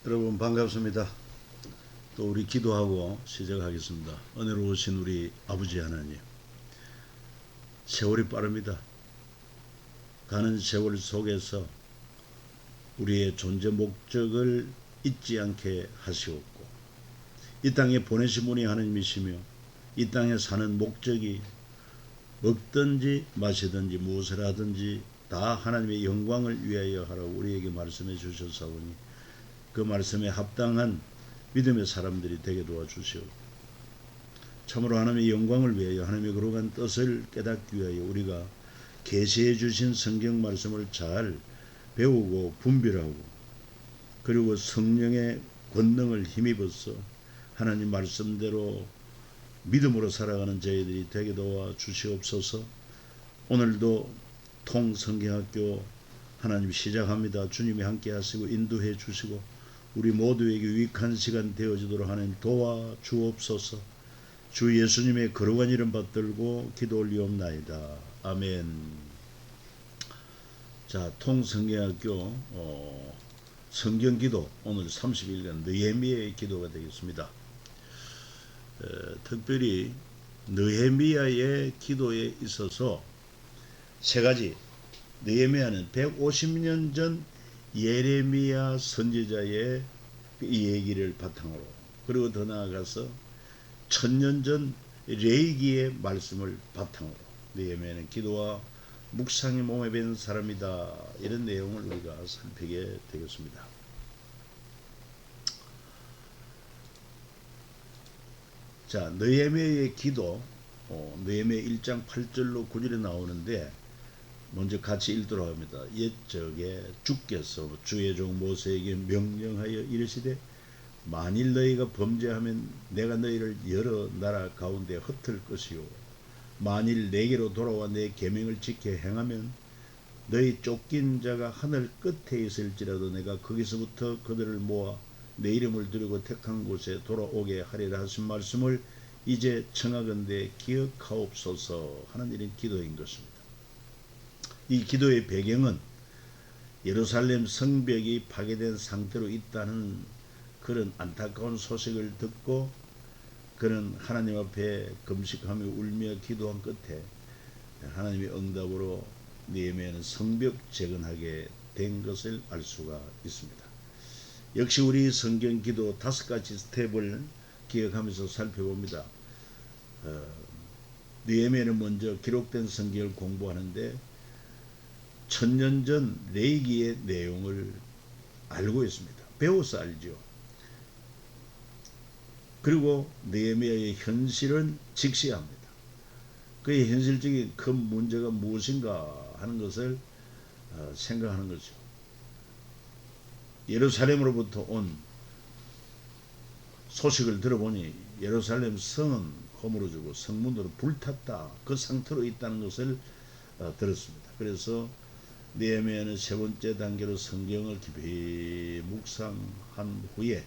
여러분 반갑습니다. 또 우리 기도하고 시작하겠습니다. 은혜로우신 우리 아버지 하나님, 세월이 빠릅니다. 가는 세월 속에서 우리의 존재 목적을 잊지 않게 하시옵고, 이 땅에 보내신 분이 하나님이시며 이 땅에 사는 목적이 먹든지 마시든지 무엇을 하든지 다 하나님의 영광을 위하여 하라고 우리에게 말씀해 주셨사오니 그 말씀에 합당한 믿음의 사람들이 되게 도와주시오. 참으로 하나님의 영광을 위하여 하나님의 거룩한 뜻을 깨닫기 위하여 우리가 계시해 주신 성경 말씀을 잘 배우고 분별하고, 그리고 성령의 권능을 힘입어서 하나님 말씀대로 믿음으로 살아가는 저희들이 되게 도와 주시옵소서. 오늘도 통성경학교 하나님 시작합니다. 주님이 함께 하시고 인도해 주시고 우리 모두에게 유익한 시간 되어지도록 하나님 도와 주옵소서. 주 예수님의 거룩한 이름 받들고 기도 올리옵나이다. 아멘. 자, 통성경학교 성경기도 오늘 30일간 느헤미야의 기도가 되겠습니다. 특별히 느헤미야의 기도에 있어서 세 가지, 느헤미야는 150년 전 예레미야 선지자의 이 얘기를 바탕으로, 그리고 더 나아가서 1000년 전 레위기의 말씀을 바탕으로 느헤미야는 기도와 묵상의 몸에 밴 사람이다, 이런 내용을 우리가 살피게 되겠습니다. 자, 느헤미야의 기도, 느헤미야 1장 8절로 9절에 나오는데 먼저 같이 읽도록 합니다. 옛적에 주께서 주의 종 모세에게 명령하여 이르시되 만일 너희가 범죄하면 내가 너희를 여러 나라 가운데 흩을 것이요 만일 내게로 돌아와 내 계명을 지켜 행하면 너희 쫓긴 자가 하늘 끝에 있을지라도 내가 거기서부터 그들을 모아 내 이름을 두르고 택한 곳에 돌아오게 하리라 하신 말씀을 이제 청하건대 기억하옵소서 하는 이런 기도인 것입니다. 이 기도의 배경은 예루살렘 성벽이 파괴된 상태로 있다는 그런 안타까운 소식을 듣고 그는 하나님 앞에 금식하며 울며 기도한 끝에 하나님의 응답으로 느헤미야는 성벽 재건하게 된 것을 알 수가 있습니다. 역시 우리 성경 기도 5가지 스텝을 기억하면서 살펴봅니다. 느헤미야는 먼저 기록된 성경을 공부하는데 1000년 전 레위기의 내용을 알고 있습니다. 배워서 알죠. 그리고 느헤미야의 현실은 직시합니다. 그의 현실적인 큰 문제가 무엇인가 하는 것을 생각하는 거죠. 예루살렘으로부터 온 소식을 들어보니 예루살렘 성은 허물어지고 성문으로 불탔다, 그 상태로 있다는 것을 들었습니다. 그래서 느헤미야는 세 번째 단계로 성경을 깊이 묵상한 후에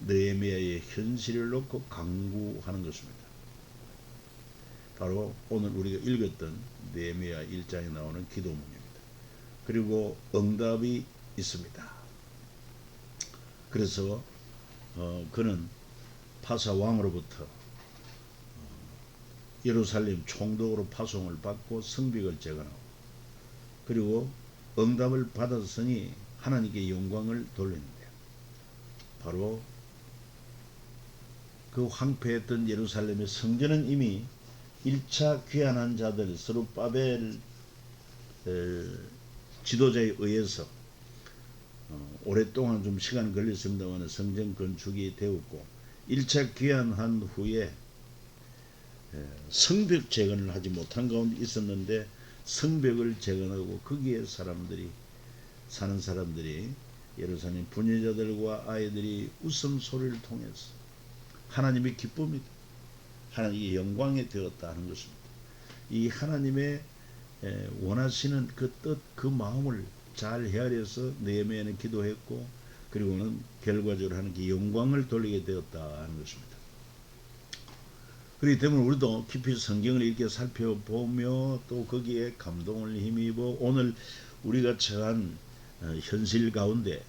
느헤미야의 현실을 놓고 강구하는 것입니다. 바로 오늘 우리가 읽었던 느헤미야 1장에 나오는 기도문입니다. 그리고 응답이 있습니다. 그래서 그는 파사 왕으로부터 예루살렘 총독으로 파송을 받고 성벽을 재건하고, 그리고 응답을 받았으니 하나님께 영광을 돌리는데, 바로 그 황폐했던 예루살렘의 성전은 이미 1차 귀환한 자들 스룹바벨 지도자에 의해서 오랫동안 좀 시간이 걸렸습니다만 성전 건축이 되었고, 1차 귀환한 후에 성벽 재건을 하지 못한 가운데 있었는데 성벽을 재건하고 거기에 사는 사람들이 예루살렘 부녀자들과 아이들이 웃음소리를 통해서 하나님의 기쁨이, 하나님의 영광이 되었다 하는 것입니다. 이 하나님의 원하시는 그 뜻, 그 마음을 잘 헤아려서 느헤미야는 기도했고, 그리고는 결과적으로 하나님께 영광을 돌리게 되었다 하는 것입니다. 그렇기 때문에 우리도 깊이 성경을 이렇게 살펴보며 또 거기에 감동을 힘입어 오늘 우리가 처한 현실 가운데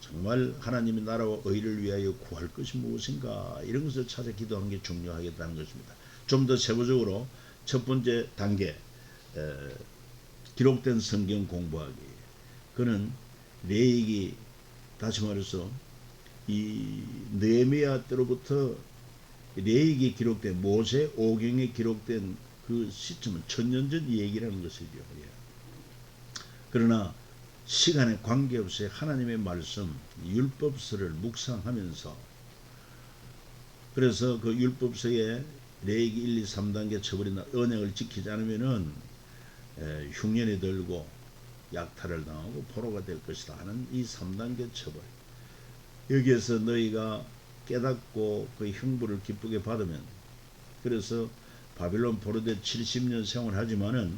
정말 하나님의 나라와 의를 위하여 구할 것이 무엇인가, 이런 것을 찾아 기도하는 게 중요하겠다는 것입니다. 좀 더 세부적으로 첫 번째 단계, 기록된 성경 공부하기. 그는 레위기, 다시 말해서 이 느헤미야 때로부터 레위기에 기록된, 모세 오경에 기록된 그 시점은 천년 전 얘기라는 것이죠. 그러나 시간에 관계없이 하나님의 말씀, 율법서를 묵상하면서, 그래서 그 율법서에 레위기 1, 2, 3단계 처벌이나 언약을 지키지 않으면은 흉년이 들고 약탈을 당하고 포로가 될 것이다 하는 이 3단계 처벌. 여기에서 너희가 깨닫고 그 형벌을 기쁘게 받으면, 그래서 바빌론 포로대 70년 생활하지만은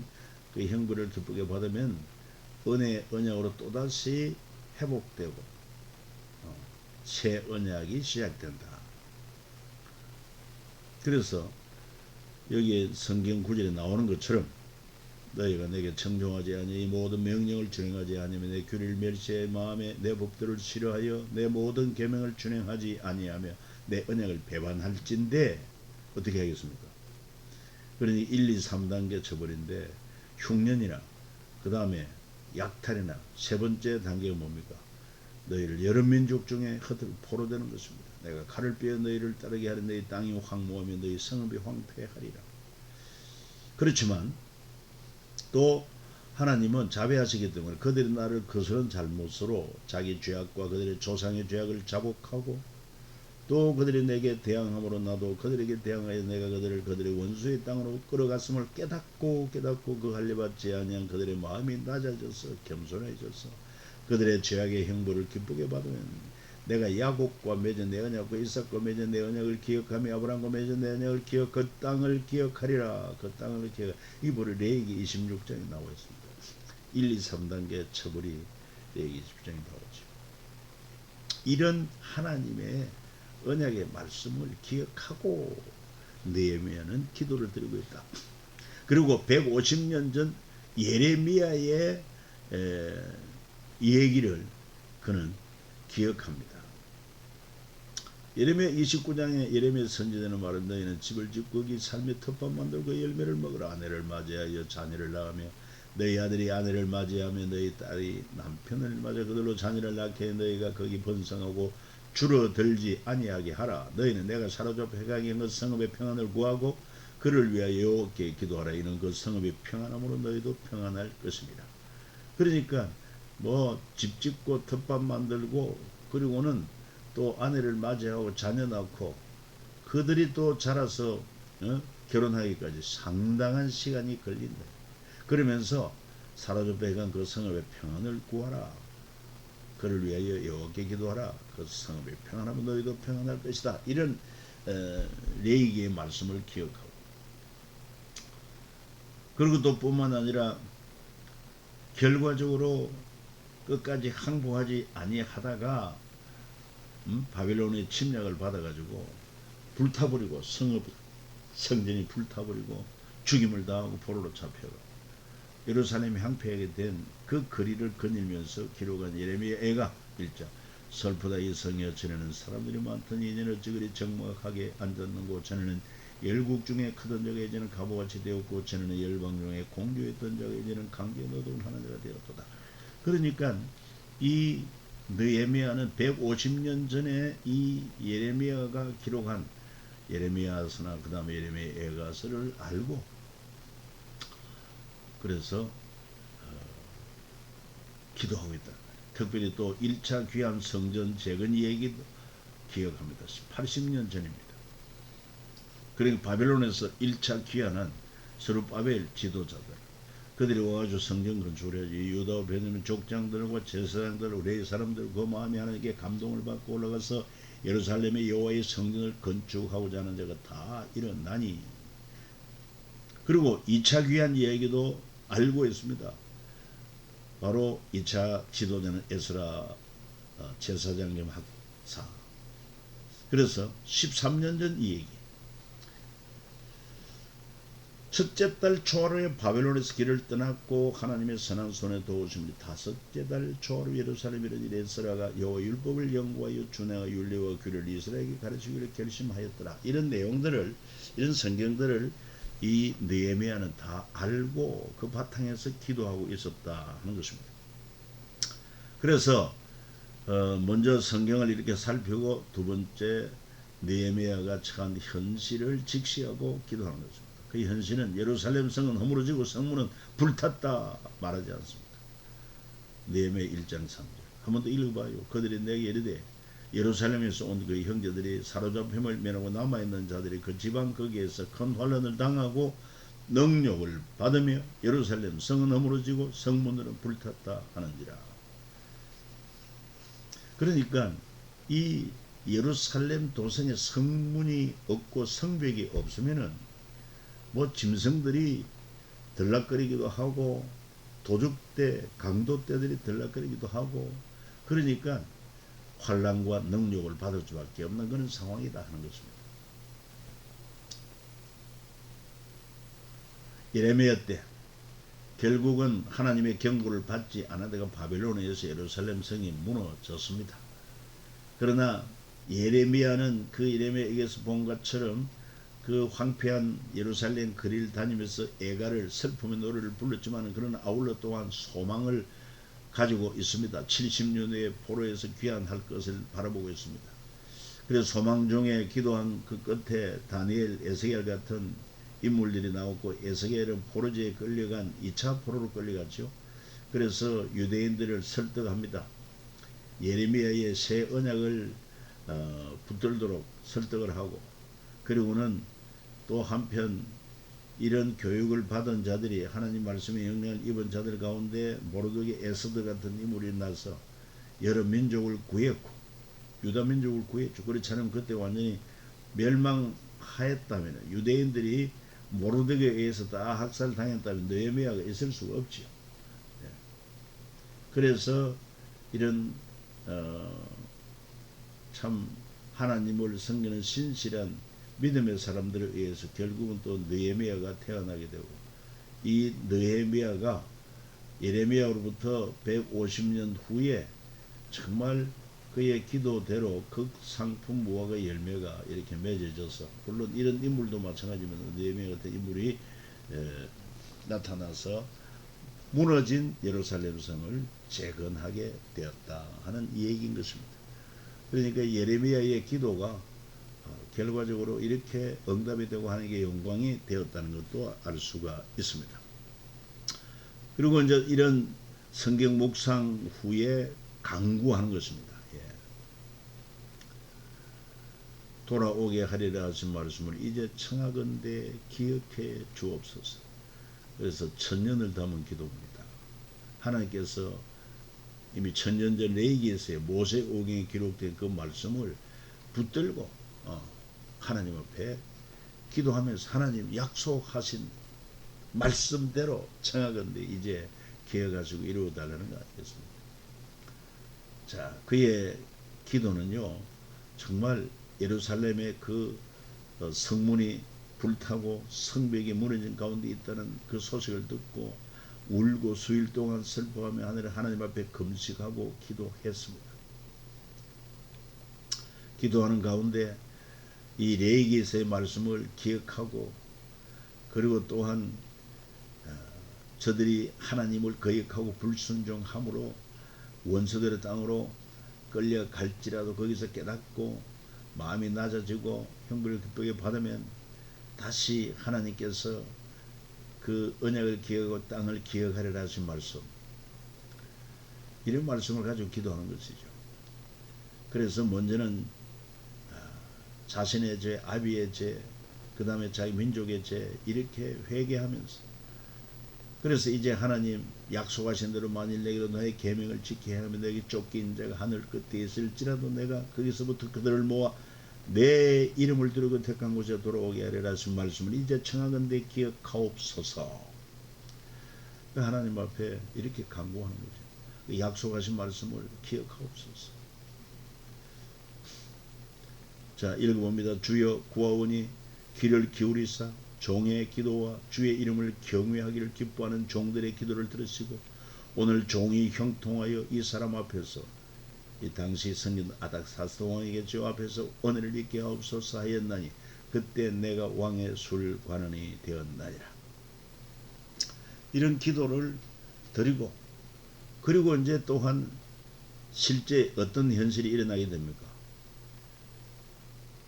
그 형벌을 기쁘게 받으면 은혜 언약으로 또다시 회복되고 새 언약이 시작된다. 그래서 여기 성경 구절에 나오는 것처럼 너희가 내게 청종하지 아니 이 모든 명령을 준행하지 아니하며 내 규례를 멸시해 마음에 내 법도를 싫어하여 내 모든 계명을 준행하지 아니하며 내 언약을 배반할진대 어떻게 하겠습니까? 그러니 1, 2, 3단계 처벌인데 흉년이나 그 다음에 약탈이나 세 번째 단계가 뭡니까? 너희를 여러 민족 중에 흩어져 포로되는 것입니다. 내가 칼을 빼어 너희를 따르게 하려 너희 땅이 황무하며 너희 성읍이 황폐하리라. 그렇지만 또 하나님은 자비하시기 때문에 그들이 나를 거스른 잘못으로 자기 죄악과 그들의 조상의 죄악을 자복하고 또 그들이 내게 대항함으로 나도 그들에게 대항하여 내가 그들의 원수의 땅으로 끌어갔음을 깨닫고 그 할례받지 아니한 그들의 마음이 낮아져서 겸손해져서 그들의 죄악의 형벌을 기쁘게 받으면 내가 야곱과 맺은 내 언약과 이삭과 맺은 내 언약을 기억하며 아브라함과 맺은 내 언약을 기억 그 땅을 기억하리라. 그 땅을 기억. 이 벌이 레위기 26장에 나와 있습니다. 1, 2, 3단계 처벌이 레위기 26장에 나오죠. 이런 하나님의 언약의 말씀을 기억하고 느헤미야는 기도를 드리고 있다. 그리고 150년 전 예레미야의 얘기를 그는 기억합니다. 예레미야 29장에 예레미야 선지자는 말은 너희는 집을 짓고 거기 삶의 텃밭 만들고 열매를 먹으라. 아내를 맞이하여 자녀를 낳으며 너희 아들이 아내를 맞이하며 너희 딸이 남편을 맞아 그들로 자녀를 낳게 해 너희가 거기 번성하고 줄어들지 아니하게 하라. 너희는 내가 사로잡혀 해가게 한 그 성읍의 평안을 구하고 그를 위하여 여호와께 기도하라. 이는 그 성읍이 평안함으로 너희도 평안할 것입니다. 그러니까 뭐 집 짓고 텃밭 만들고 그리고는 또 아내를 맞이하고 자녀 낳고 그들이 또 자라서 결혼하기까지 상당한 시간이 걸린다. 그러면서 사로잡혀 해간 그 성읍의 평안을 구하라. 그를 위하여 여호와께 기도하라. 그 성읍이 평안하면 너희도 평안할 것이다. 이런 레위기의 말씀을 기억하고, 그리고 또 뿐만 아니라 결과적으로 끝까지 항복하지 아니하다가 바빌론의 침략을 받아가지고 불타버리고 성전이 불타버리고 죽임을 당하고 포로로 잡혀가 예루살렘이 항폐하게 된 그 거리를 거닐면서 기록한 예레미야 애가 1장. 슬프다 이 성에 전에는 사람들이 많더니 이제는 어찌 그리 적막하게 앉았는고. 전에는 열국 중에 크던 자가 이제는 가보같이 되었고 전에는 열방 중에 공주였던 자가 이제는 강기에 너도운 하나님가 되었도다. 그러니까 이 느헤미야는 150년 전에 이 예레미야가 기록한 예레미야서나 그 다음에 예레미야 애가서를 알고, 그래서 기도하고 있다. 특별히 또 1차 귀환 성전 재건 얘기도 기억합니다. 80년 전입니다. 그러니까 바벨론에서 1차 귀환한 스룹바벨 지도자들, 그들이 와가지고 성전 건축을 해야지. 유다와 베냐민 족장들과 제사장들, 레위 사람들 그 마음이 하나님께 감동을 받고 올라가서 예루살렘의 여호와의 성전을 건축하고자 하는 자가 다 일어나니. 그리고 2차 귀환 이야기도 알고 있습니다. 바로 2차 지도자는 에스라 제사장 겸 학사. 그래서 13년 전 이 얘기. 첫째 달 초하루에 바벨론에서 길을 떠났고 하나님의 선한 손에 도우심이 다섯째 달 초하루 예루살렘에 이르되 에스라가 여호와 율법을 연구하여 준행하 율례와 규례를 이스라엘에게 가르치기를 결심하였더라. 이런 내용들을, 이런 성경들을 이 느헤미야는 다 알고 그 바탕에서 기도하고 있었다 하는 것입니다. 그래서 먼저 성경을 이렇게 살피고 두 번째 느헤미야가 처한 현실을 직시하고 기도하는 것입니다. 그 현실은 예루살렘 성은 허물어지고 성문은 불탔다 말하지 않습니다. 느헤미야 1장 3절 한 번 더 읽어봐요. 그들이 내게 이르되 예루살렘에서 온 그 형제들이 사로잡힘을 면하고 남아있는 자들이 그 지방 거기에서 큰 환난을 당하고 능욕을 받으며 예루살렘 성은 허물어지고 성문들은 불탔다 하는지라. 그러니까 이 예루살렘 도성에 성문이 없고 성벽이 없으면은 뭐 짐승들이 들락거리기도 하고 도둑대 강도떼들이 들락거리기도 하고 그러니까 환난과 능욕을 받을 수밖에 없는 그런 상황이다 하는 것입니다. 예레미야 때 결국은 하나님의 경고를 받지 않아다가 바벨론에서 예루살렘 성이 무너졌습니다. 그러나 예레미야는 그 예레미야에게서 본 것처럼 그 황폐한 예루살렘 거리를 다니면서 애가를 슬픔의 노래를 불렀지만 그러나 아울러 또한 소망을 가지고 있습니다. 70년 후에 포로에서 귀환할 것을 바라보고 있습니다. 그래서 소망 중에 기도한 그 끝에 다니엘, 에스겔 같은 인물들이 나왔고 에스겔은 포로지에 끌려간 2차 포로로 끌려갔죠. 그래서 유대인들을 설득합니다. 예레미야의 새 언약을 붙들도록 설득을 하고 그리고는 또 한편 이런 교육을 받은 자들이 하나님 말씀에 영향을 입은 자들 가운데 모르드게 에스더 같은 인물이 나서 여러 민족을 구했고 유다 민족을 구했죠. 그렇지 않으면 그때 완전히 멸망하였다면 유대인들이 모르드게에 의해서 다 학살당했다면 느헤미야가 있을 수가 없죠. 그래서 이런 참 하나님을 섬기는 신실한 믿음의 사람들에 의해서 결국은 또 느헤미야가 태어나게 되고 이 느헤미야가 예레미야로부터 150년 후에 정말 그의 기도대로 극상품무화과의 열매가 이렇게 맺어져서 물론 이런 인물도 마찬가지지만 느헤미야 같은 인물이 나타나서 무너진 예루살렘 성을 재건하게 되었다 하는 이 얘기인 것입니다. 그러니까 예레미야의 기도가 결과적으로 이렇게 응답이 되고 하나님께 영광이 되었다는 것도 알 수가 있습니다. 그리고 이제 이런 성경 묵상 후에 강구하는 것입니다. 돌아오게 하리라 하신 말씀을 이제 청하건대 기억해 주옵소서. 그래서 천년을 담은 기도입니다. 하나님께서 이미 천년 전 레위기에서의 모세오경에 기록된 그 말씀을 붙들고 하나님 앞에 기도하면서 하나님 약속하신 말씀대로 청하건대 이제 기억하시고 이루어달라는 거 아니겠습니까? 자, 그의 기도는요 정말 예루살렘의 그 성문이 불타고 성벽이 무너진 가운데 있다는 그 소식을 듣고 울고 수일 동안 슬퍼하며 하나님 앞에 금식하고 기도했습니다. 기도하는 가운데 이 레위기에서의 말씀을 기억하고 그리고 또한 저들이 하나님을 거역하고 불순종함으로 원수들의 땅으로 끌려갈지라도 거기서 깨닫고 마음이 낮아지고 형벌을 기쁘게 받으면 다시 하나님께서 그 언약을 기억하고 땅을 기억하리라 하신 말씀, 이런 말씀을 가지고 기도하는 것이죠. 그래서 먼저는 자신의 죄, 아비의 죄, 그 다음에 자기 민족의 죄 이렇게 회개하면서 그래서 이제 하나님 약속하신 대로 만일 내게도 너의 계명을 지켜야 하면 내게 쫓긴 자가 하늘 끝에 있을지라도 내가 거기서부터 그들을 모아 내 이름을 두르고 택한 곳에 돌아오게 하리라 하신 말씀을 이제 청하건대 기억하옵소서. 하나님 앞에 이렇게 간구하는 거죠. 약속하신 말씀을 기억하옵소서. 자, 읽어봅니다. 주여 구하오니 귀를 기울이사 종의 기도와 주의 이름을 경외하기를 기뻐하는 종들의 기도를 들으시고 오늘 종이 형통하여 이 사람 앞에서 이 당시 성인 아닥사스 왕에게 저 앞에서 은혜를 입게 하옵소서 하였나니 그때 내가 왕의 술관원이 되었나니라. 이런 기도를 드리고 그리고 이제 또한 실제 어떤 현실이 일어나게 됩니까?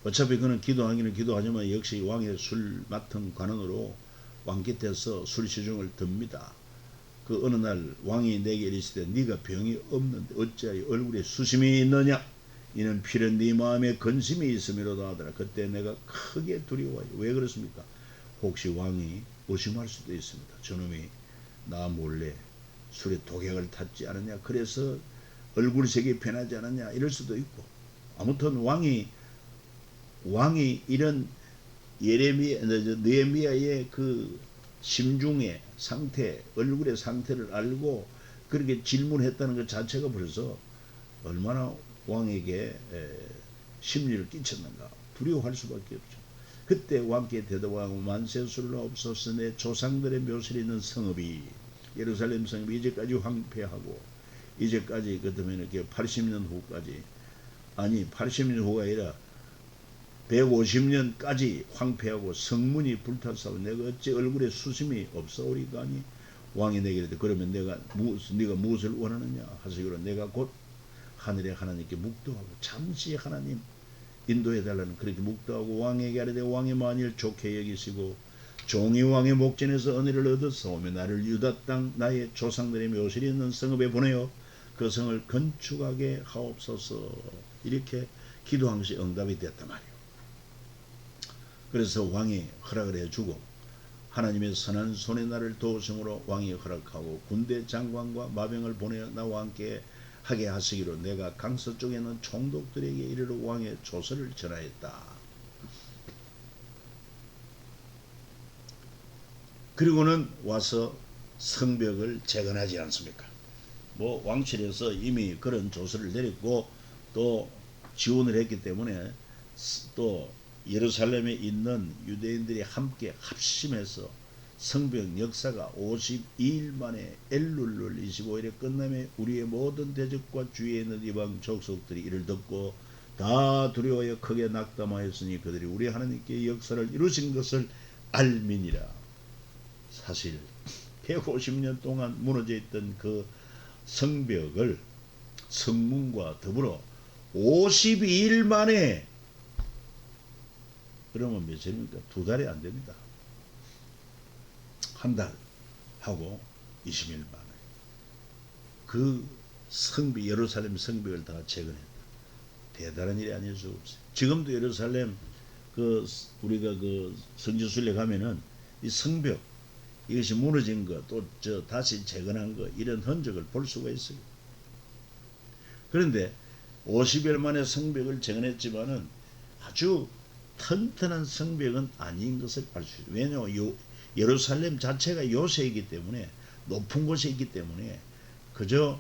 어차피 그는 기도하기는 기도하지만 역시 왕의 술 맡은 관원으로 왕 곁에서 술 시중을 듭니다. 그 어느 날 왕이 내게 이르시되 네가 병이 없는데 어찌하여 얼굴에 수심이 있느냐? 이는 필은 네 마음에 근심이 있음이로다 하더라. 그때 내가 크게 두려워요. 왜 그렇습니까? 혹시 왕이 의심할 수도 있습니다. 저놈이 나 몰래 술에 독약을 탔지 않느냐? 그래서 얼굴색이 변하지 않았냐? 이럴 수도 있고 아무튼 왕이 이런 느헤미야의 그 심중의 상태, 얼굴의 상태를 알고 그렇게 질문했다는 것 자체가 벌써 얼마나 왕에게 심리를 끼쳤는가. 두려워할 수밖에 없죠. 그때 왕께 대답하고 만세술로 없어서 내 조상들의 묘실에 있는 성읍이 예루살렘 성읍이 이제까지 황폐하고 이제까지 그러면 이렇게 80년 후까지 아니 80년 후가 아니라 150년까지 황폐하고 성문이 불탔사오 내가 어찌 얼굴에 수심이 없사오리까 하니 왕이 내게 이르되 그러면 네가 무엇을 원하느냐 하시기로 내가 곧 하늘의 하나님께 묵도하고 잠시 하나님 인도해달라는 그렇게 묵도하고 왕에게 하되 왕이 만일 좋게 여기시고 종이 왕의 목전에서 은혜를 얻었사오며 나를 유다 땅 나의 조상들의 묘실이 있는 성읍에 보내어 그 성을 건축하게 하옵소서 이렇게 기도한 것이 응답이 됐단 말이에요. 그래서 왕이 허락을 해주고 하나님의 선한 손에 나를 도우심으로 왕이 허락하고 군대 장관과 마병을 보내어 나와 함께 하게 하시기로 내가 강서 쪽에 있는 총독들에게 이르러 왕의 조서를 전하였다. 그리고는 와서 성벽을 재건하지 않습니까? 뭐 왕실에서 이미 그런 조서를 내렸고 또 지원을 했기 때문에 또 예루살렘에 있는 유대인들이 함께 합심해서 성벽 역사가 52일 만에 엘룰 25일에 끝나며 우리의 모든 대적과 주위에 있는 이방 족속들이 이를 듣고 다 두려워하여 크게 낙담하였으니 그들이 우리 하나님께 역사를 이루신 것을 알미니라. 사실 150년 동안 무너져 있던 그 성벽을 성문과 더불어 52일 만에 그러면 며칠입니까? 2달이 안 됩니다. 한 달 하고 20일 만에 그 성벽 예루살렘 성벽을 다 재건했다. 대단한 일이 아닐 수 없어요. 지금도 예루살렘 그 우리가 그 성지순례 가면은 이 성벽 이것이 무너진 거 또 저 다시 재건한 거 이런 흔적을 볼 수가 있어요. 그런데 50일 만에 성벽을 재건했지만은 아주 튼튼한 성벽은 아닌 것을 알 수 있어요. 왜냐하면 예루살렘 자체가 요새이기 때문에 높은 곳에 있기 때문에 그저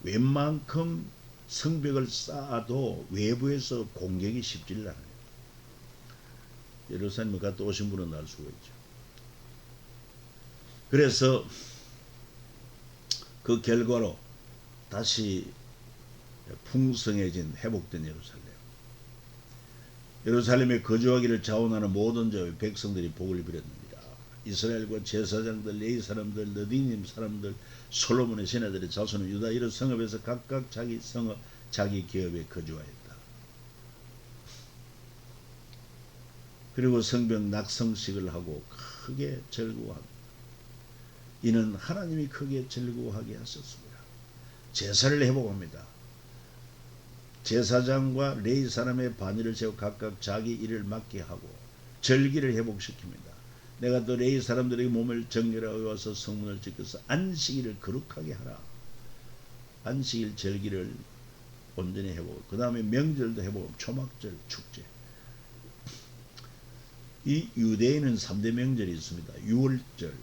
웬만큼 성벽을 쌓아도 외부에서 공격이 쉽지를 않아요. 예루살렘에 갔다 오신 분은 알 수가 있죠. 그래서 그 결과로 다시 풍성해진 회복된 예루살렘. 예루살렘에 거주하기를 자원하는 모든 자의 백성들이 복을 빌었느니라. 이스라엘과 제사장들, 레위 사람들, 느디님 사람들, 솔로몬의 신하들의 자손은 유다 이런 성읍에서 각각 자기 성읍, 자기 기업에 거주하였다. 그리고 성벽 낙성식을 하고 크게 즐거워합니다. 이는 하나님이 크게 즐거워하게 하셨습니다. 제사를 회복합니다. 제사장과 레위 사람의 반열을 세워 각각 자기 일을 맡게 하고 절기를 회복시킵니다. 내가 또 레위 사람들에게 몸을 정결하게 와서 성문을 지켜서 안식일을 거룩하게 하라. 안식일 절기를 온전히 회복. 그 다음에 명절도 회복. 초막절, 축제. 이 유대인은 3대 명절이 있습니다. 6월절,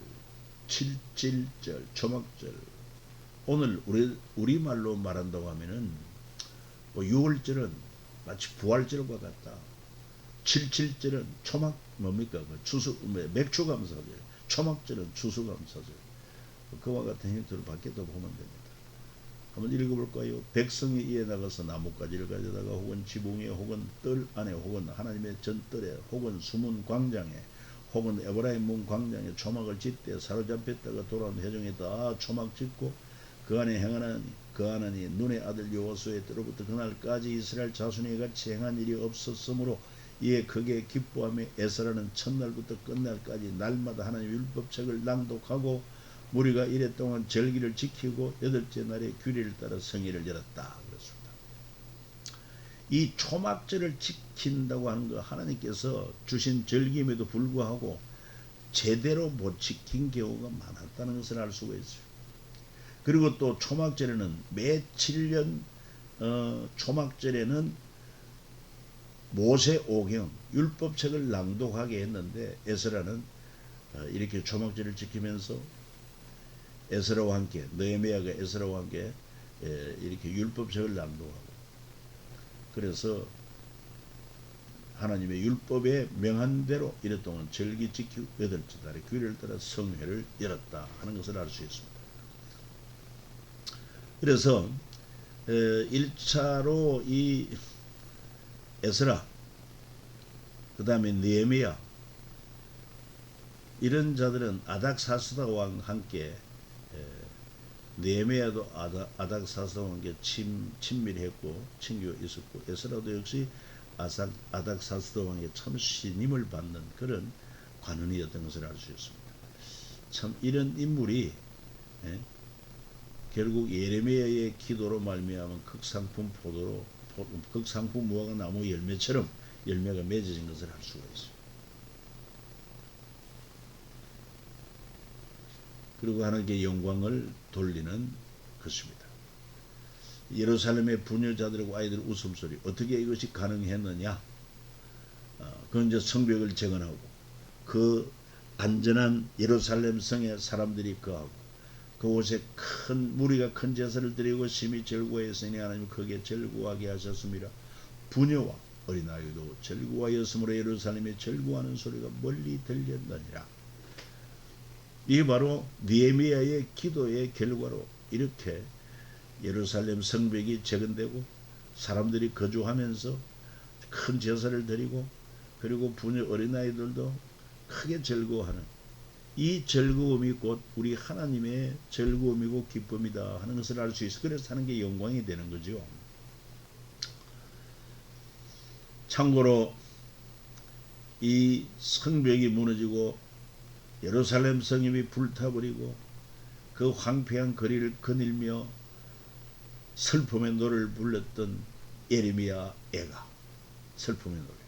7.7절, 초막절. 오늘 우리말로 말한다고 하면은 6월절은 마치 부활절과 같다. 7.7절은 뭡니까? 그 맥추감사절, 초막절은 추수감사절. 그와 같은 형태로 밖에도 보면 됩니다. 한번 읽어볼까요? 백성이 이에 나가서 나뭇가지를 가져다가 혹은 지붕에 혹은 뜰 안에 혹은 하나님의 전뜰에 혹은 수문 광장에 혹은 에브라임 문 광장에 초막을 짓되 사로잡혔다가 돌아온 회중에 다 초막 짓고 그 안에 행하는 그 하나니 눈의 아들 여호수아의 때로부터 그날까지 이스라엘 자손이 같이 행한 일이 없었으므로 이에 크게 기뻐하며 에스라는 첫날부터 끝날까지 날마다 하나님의 율법책을 낭독하고 무리가 이래 동안 절기를 지키고 여덟째 날에 규례를 따라 성회를 열었다. 그렇습니다. 이 초막절을 지킨다고 하는 거 하나님께서 주신 절기임에도 불구하고 제대로 못 지킨 경우가 많았다는 것을 알 수가 있어요. 그리고 또 초막절에는 매 7년 초막절에는 모세 오경 율법책을 낭독하게 했는데 에스라는 이렇게 초막절을 지키면서 에스라와 함께 느헤미야가 에스라와 함께 이렇게 율법책을 낭독하고 그래서 하나님의 율법에 명한 대로 이랫동안 절기 지키고 여덟째 달에 규례를 따라 성회를 열었다 하는 것을 알 수 있습니다. 그래서 1차로 이 에스라 그 다음에 느헤미야 이런 자들은 아닥사스다와 함께 느헤미야도 아닥사스다와 함께 친밀했고 친교가 있었고 에스라도 역시 아닥사스다와 함께 참 신임을 받는 그런 관원이었던 것을 알 수 있습니다. 참 이런 인물이 결국 예레미야의 기도로 말미암은 극상품 포도로 극상품 무화과 나무 열매처럼 열매가 맺어진 것을 알 수가 있어요. 그리고 하나님께 영광을 돌리는 것입니다. 예루살렘의 부녀자들과 아이들 웃음소리 어떻게 이것이 가능했느냐? 그건 이제 성벽을 재건하고 그 안전한 예루살렘 성에 사람들이 거하고 그곳에 큰 무리가 큰 제사를 드리고 심히 절구하였으니 하나님 크게 절구하게 하셨습니다. 부녀와 어린아이도 절구하였으므로 예루살렘에 절구하는 소리가 멀리 들렸느니라. 이게 바로 느헤미야의 기도의 결과로 이렇게 예루살렘 성벽이 재건되고 사람들이 거주하면서 큰 제사를 드리고 그리고 부녀 어린아이들도 크게 즐거워하는 이 즐거움이 곧 우리 하나님의 즐거움이고 기쁨이다 하는 것을 알 수 있어. 그래서 하는 게 영광이 되는 거죠. 참고로 이 성벽이 무너지고 예루살렘 성읍이 불타버리고 그 황폐한 거리를 거닐며 슬픔의 노래를 불렀던 예레미야 애가 슬픔의 노래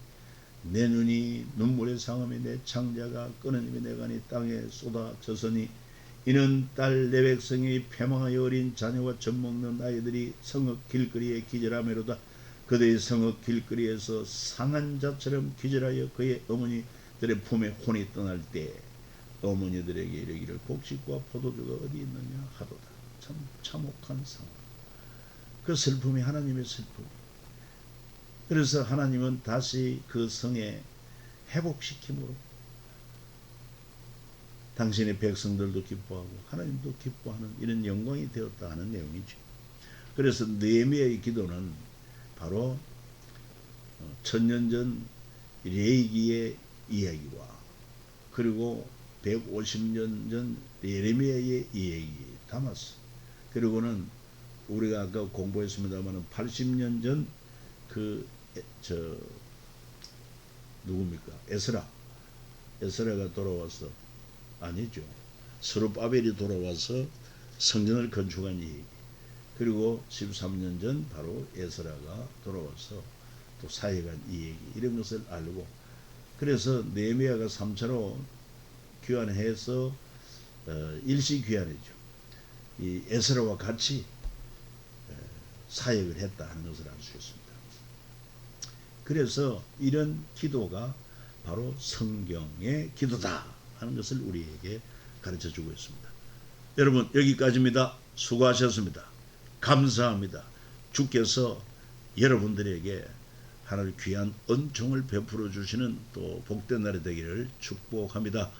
내 눈이 눈물의 상함에 내 창자가 끊어짐에 내 간이 땅에 쏟아졌으니 이는 딸 내 백성이 패망하여 어린 자녀와 젖먹는 아이들이 성읍 길거리에 기절하매로다. 그들의 성읍 길거리에서 상한 자처럼 기절하여 그의 어머니들의 품에 혼이 떠날 때 어머니들에게 이르기를 곡식과 포도주가 어디 있느냐 하도다. 참 참혹한 상황. 그 슬픔이 하나님의 슬픔. 그래서 하나님은 다시 그 성에 회복시킴으로 당신의 백성들도 기뻐하고 하나님도 기뻐하는 이런 영광이 되었다 하는 내용이죠. 그래서 느헤미야의 기도는 바로 천년 전 레이기의 이야기와 그리고 150년 전 예레미야의 이야기 담았어. 그리고는 우리가 아까 공부했습니다만 80년 전 누굽니까? 에스라가 돌아와서 아니죠. 스룹바벨이 돌아와서 성전을 건축한 얘기. 그리고 13년 전 바로 에스라가 돌아와서 또 사역한 이 얘기. 이런 것을 알고 그래서 느헤미야가 3차로 귀환해서 일시 귀환이죠. 이 에스라와 같이 사역을 했다 하는 것을 알 수 있습니다. 그래서 이런 기도가 바로 성경의 기도다 하는 것을 우리에게 가르쳐 주고 있습니다. 여러분 여기까지입니다. 수고하셨습니다. 감사합니다. 주께서 여러분들에게 하늘 귀한 은총을 베풀어 주시는 또 복된 날이 되기를 축복합니다.